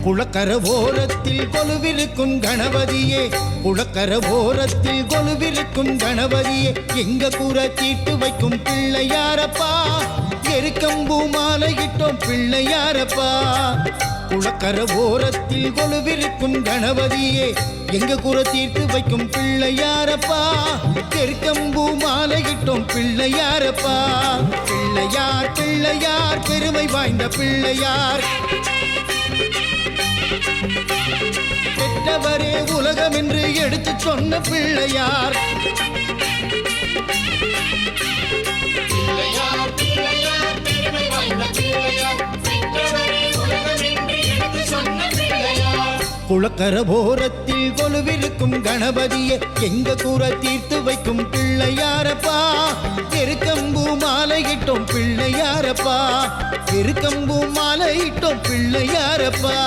குளக்கர ஓரத்தில் கொலுவிருக்கும் கணபதியே, குளக்கர ஓரத்தில் கொலுவிருக்கும் கணபதியே, எங்க கூற தீட்டு வைக்கும் பிள்ளையாரப்பா, எருக்கம்பூ மாலையிட்டோம் பிள்ளையாரப்பா. குளக்கர ஓரத்தில் கொலுவிருக்கும் கணபதியே, எங்க கூற தீர்த்து வைக்கும் பிள்ளையாரப்பா, எருக்கம்பூ மாலையிட்டோம் பிள்ளையாரப்பா. பிள்ளையார் பிள்ளையார் பெருமை வாய்ந்த பிள்ளையார், பெற்றவரே உலகம் என்று எடுத்து சொன்ன பிள்ளையார். குளக்கர ஓரத்தில் கொலுவிருக்கும் கணபதியே, எங்க கூற தீர்த்து வைக்கும் பிள்ளையாரப்பா, எருக்கம்பூ மாலையிட்டோம் பிள்ளையாரப்பா, எருக்கம்பூ மாலையிட்டோம் பிள்ளையாரப்பா.